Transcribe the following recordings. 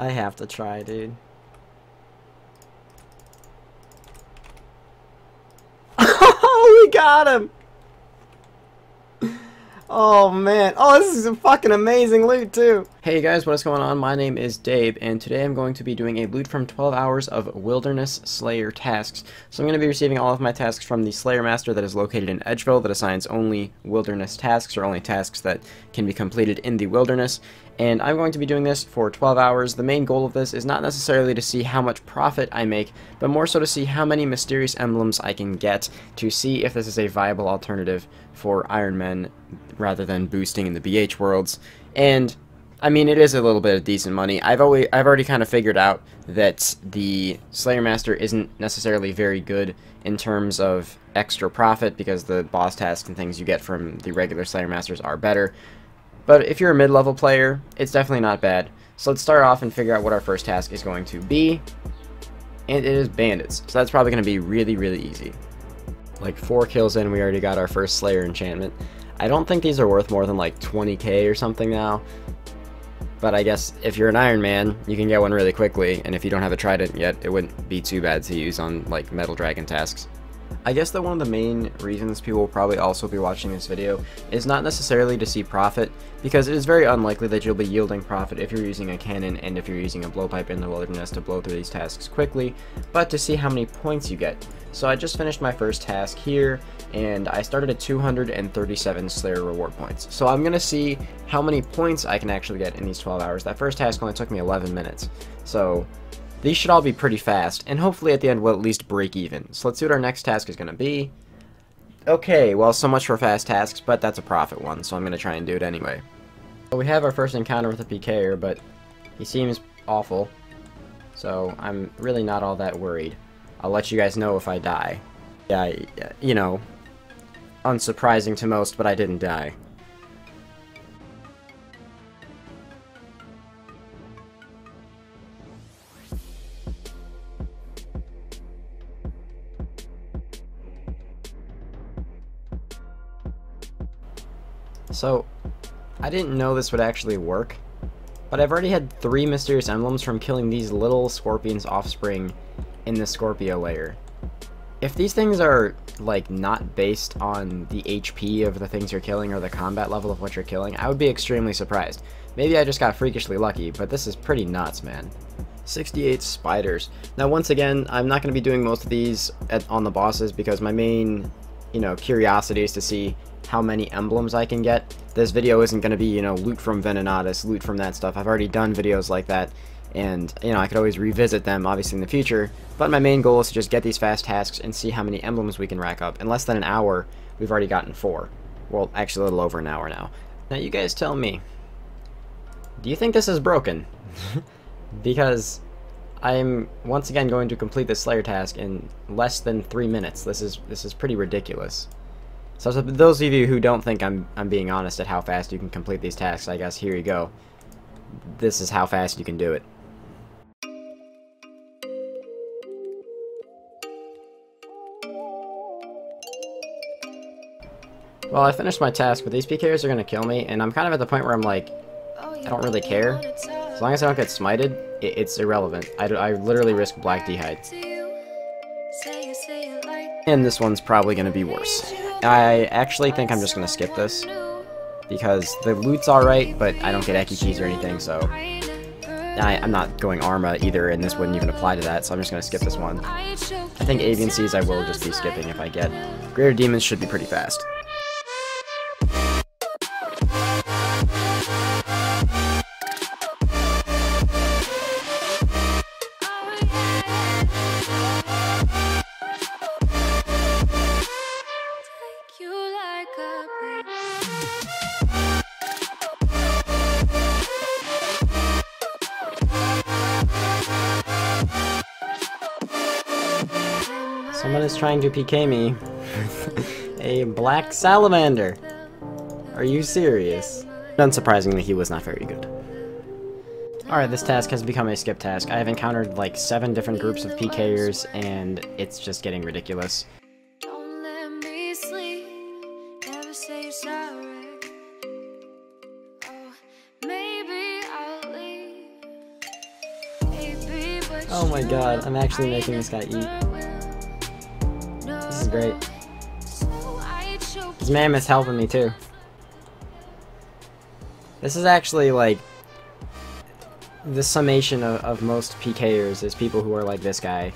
I have to try, dude. Oh, we got him! Oh man, oh this is a fucking amazing loot too! Hey guys, what is going on? My name is Dave, and today I'm going to be doing a loot from 12 hours of Wilderness Slayer tasks. So I'm going to be receiving all of my tasks from the Slayer Master that is located in Edgeville that assigns only wilderness tasks, or only tasks that can be completed in the wilderness. And I'm going to be doing this for 12 hours. The main goal of this is not necessarily to see how much profit I make, but more so to see how many mysterious emblems I can get, to see if this is a viable alternative for Iron Men rather than boosting in the BH worlds. And I mean, it is a little bit of decent money. I've already kind of figured out that the Slayer Master isn't necessarily very good in terms of extra profit, because the boss tasks and things you get from the regular Slayer Masters are better. But if you're a mid-level player, it's definitely not bad. So let's start off and figure out what our first task is going to be. And it is bandits. So that's probably going to be really, really easy. Like 4 kills in, we already got our first Slayer enchantment. I don't think these are worth more than like 20k or something now. But I guess if you're an Iron Man, you can get one really quickly. And if you don't have a trident yet, it wouldn't be too bad to use on like Metal Dragon tasks. I guess that one of the main reasons people will probably also be watching this video is not necessarily to see profit, because it is very unlikely that you'll be yielding profit if you're using a cannon and if you're using a blowpipe in the wilderness to blow through these tasks quickly, but to see how many points you get. So I just finished my first task here, and I started at 237 Slayer reward points. So I'm going to see how many points I can actually get in these 12 hours. That first task only took me 11 minutes. So these should all be pretty fast, and hopefully at the end we'll at least break even. So let's see what our next task is going to be. Okay, well, so much for fast tasks, but that's a profit one, so I'm going to try and do it anyway. So we have our first encounter with a PKer, but he seems awful, so I'm really not all that worried. I'll let you guys know if I die. Yeah, you know, unsurprising to most, but I didn't die. So, I didn't know this would actually work, but I've already had 3 mysterious emblems from killing these little scorpion's offspring in the Scorpio layer. If these things are, like, not based on the HP of the things you're killing or the combat level of what you're killing, I would be extremely surprised. Maybe I just got freakishly lucky, but this is pretty nuts, man. 68 spiders. Now, once again, I'm not going to be doing most of these on the bosses, because my main, curiosity is to see how many emblems I can get. This video isn't going to be, loot from Venenatis, loot from that stuff. I've already done videos like that, and, I could always revisit them, obviously, in the future. But my main goal is to just get these fast tasks and see how many emblems we can rack up. In less than an hour, we've already gotten 4. Well, actually, a little over an hour now. Now, you guys tell me, do you think this is broken? Because I'm, once again, going to complete this Slayer task in less than 3 minutes. This is pretty ridiculous. So for those of you who don't think I'm being honest at how fast you can complete these tasks, I guess here you go. This is how fast you can do it. Well, I finished my task, but these PKers are going to kill me, and I'm kind of at the point where I'm like, I don't really care. As long as I don't get smited, it's irrelevant. I literally risk Black D'hide. And this one's probably going to be worse. I actually think I'm just going to skip this, because the loot's alright, but I don't get Eki keys or anything, so I'm not going Arma either, and this wouldn't even apply to that, so I'm just going to skip this one. I think Avian Seas I will just be skipping if I get. Greater Demons should be pretty fast. Someone is trying to PK me with a black salamander. Are you serious? Unsurprisingly, he was not very good. Alright, this task has become a skip task. I have encountered like 7 different groups of PKers, and it's just getting ridiculous. Don't let me sleep, never say sorry. Oh, maybe I'll leave. Oh my god, I'm actually making this guy eat. This is great. This mammoth's helping me too. This is actually like the summation of most PKers is people who are like this guy,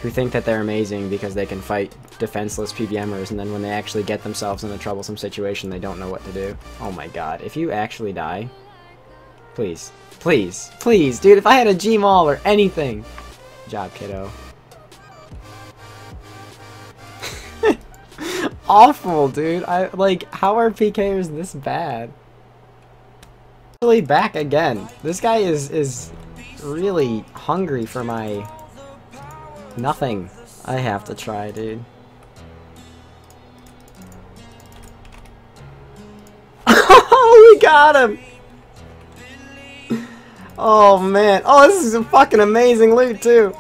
who think that they're amazing because they can fight defenseless PBMers, and then when they actually get themselves in a troublesome situation, they don't know what to do. Oh my god, if you actually die, please, please, please, dude, if I had a G-Maul or anything. Good job, kiddo. Awful, dude. How are PKers this bad? Really back again. This guy is really hungry for my nothing. I have to try, dude. Oh, we got him! Oh man. Oh, this is a fucking amazing loot too.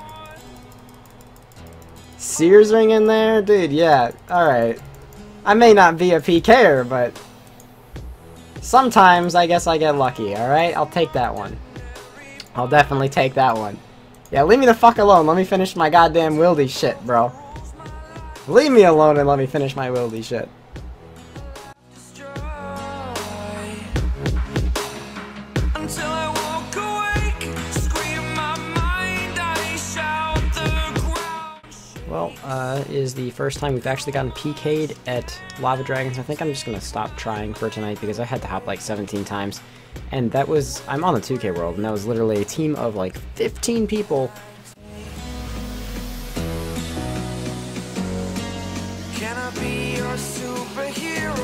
Sears ring in there? Dude, yeah. Alright. I may not be a PKer, but sometimes I guess I get lucky, alright? I'll take that one. I'll definitely take that one. Yeah, leave me the fuck alone. Let me finish my goddamn wildy shit, bro. Leave me alone and let me finish my wildy shit. Well, is the first time we've actually gotten PK'd at Lava Dragons. I think I'm just gonna stop trying for tonight because I had to hop like 17 times. And that was, I'm on the 2K world, and that was literally a team of like 15 people. Can I be your superhero?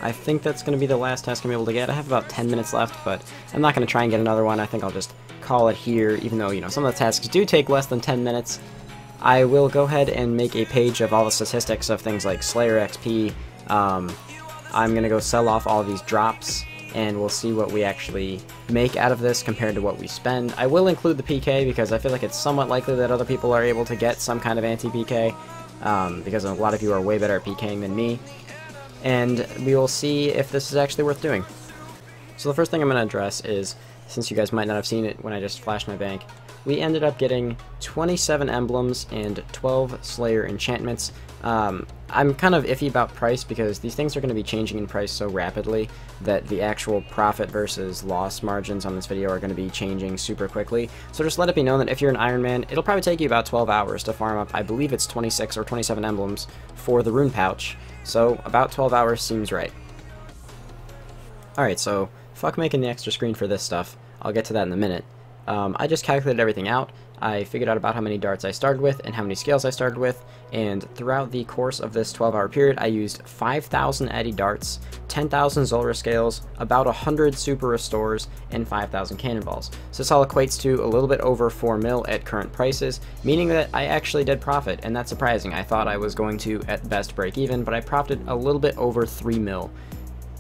I think that's going to be the last task I'm able to get. I have about 10 minutes left, but I'm not going to try and get another one. I think I'll just call it here, even though, you know, some of the tasks do take less than 10 minutes. I will go ahead and make a page of all the statistics of things like Slayer XP. I'm going to go sell off all of these drops, and we'll see what we actually make out of this compared to what we spend. I will include the PK because I feel like it's somewhat likely that other people are able to get some kind of anti-PK, because a lot of you are way better at PKing than me. And we will see if this is actually worth doing. So the first thing I'm going to address is, since you guys might not have seen it when I just flashed my bank, we ended up getting 27 emblems and 12 Slayer enchantments. I'm kind of iffy about price because these things are going to be changing in price so rapidly that the actual profit versus loss margins on this video are going to be changing super quickly. So just let it be known that if you're an Iron Man, it'll probably take you about 12 hours to farm up, I believe it's 26 or 27 emblems for the rune pouch. So about 12 hours seems right. Alright, so fuck making the extra screen for this stuff. I'll get to that in a minute. I just calculated everything out. I figured out about how many darts I started with and how many scales I started with, and throughout the course of this 12-hour period I used 5,000 Addy darts, 10,000 Zulrah scales, about 100 super restores, and 5,000 cannonballs. So this all equates to a little bit over 4 mil at current prices, meaning that I actually did profit, and that's surprising. I thought I was going to at best break even, but I profited a little bit over 3 mil.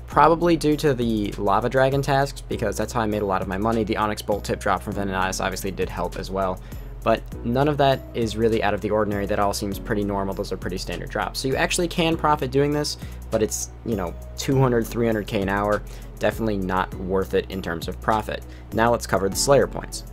Probably due to the Lava Dragon tasks, because that's how I made a lot of my money. The Onyx Bolt tip drop from Venonat obviously did help as well. But none of that is really out of the ordinary. That all seems pretty normal. Those are pretty standard drops. So you actually can profit doing this, but it's, you know, 200, 300k an hour. Definitely not worth it in terms of profit. Now let's cover the Slayer points.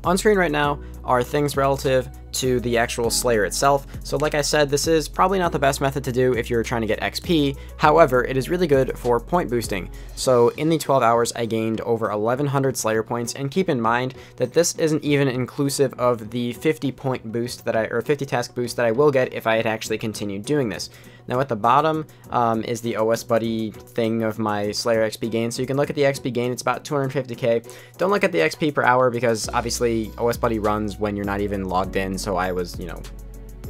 On screen right now are things relative to the actual Slayer itself. So like I said, this is probably not the best method to do if you're trying to get XP. However, it is really good for point boosting. So in the 12 hours, I gained over 1,100 Slayer points, and keep in mind that this isn't even inclusive of the 50 point boost that or 50 task boost that I will get if I had actually continued doing this. Now at the bottom is the OS Buddy thing of my Slayer XP gain, so you can look at the XP gain. It's about 250k. Don't look at the XP per hour because obviously OS Buddy runs when you're not even logged in, so I was, you know,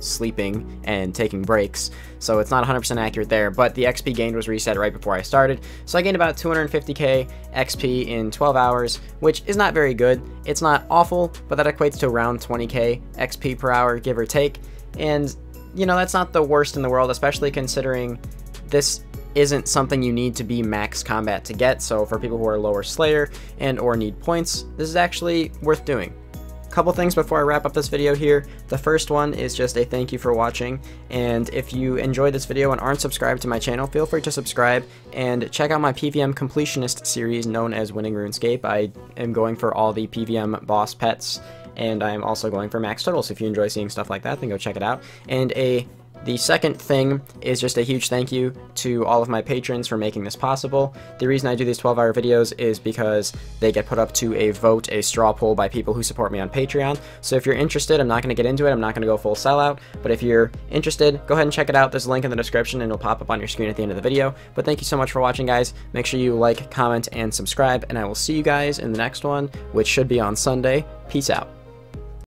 sleeping and taking breaks, so it's not 100% accurate there, but the XP gained was reset right before I started, so I gained about 250k XP in 12 hours, which is not very good. It's not awful, but that equates to around 20k XP per hour, give or take, and you know, that's not the worst in the world, especially considering this isn't something you need to be max combat to get, so for people who are lower Slayer and or need points, this is actually worth doing. Couple things before I wrap up this video here. The first one is just a thank you for watching, and if you enjoyed this video and aren't subscribed to my channel, feel free to subscribe and check out my PVM completionist series known as Winning RuneScape. I am going for all the PVM boss pets, and I'm also going for max totals. If you enjoy seeing stuff like that, then go check it out. And the second thing is just a huge thank you to all of my patrons for making this possible. The reason I do these 12-hour videos is because they get put up to a vote, a straw poll by people who support me on Patreon. So if you're interested, I'm not going to get into it, I'm not going to go full sellout, but if you're interested, go ahead and check it out. There's a link in the description and it'll pop up on your screen at the end of the video. But thank you so much for watching, guys. Make sure you like, comment, and subscribe, and I will see you guys in the next one, which should be on Sunday. Peace out.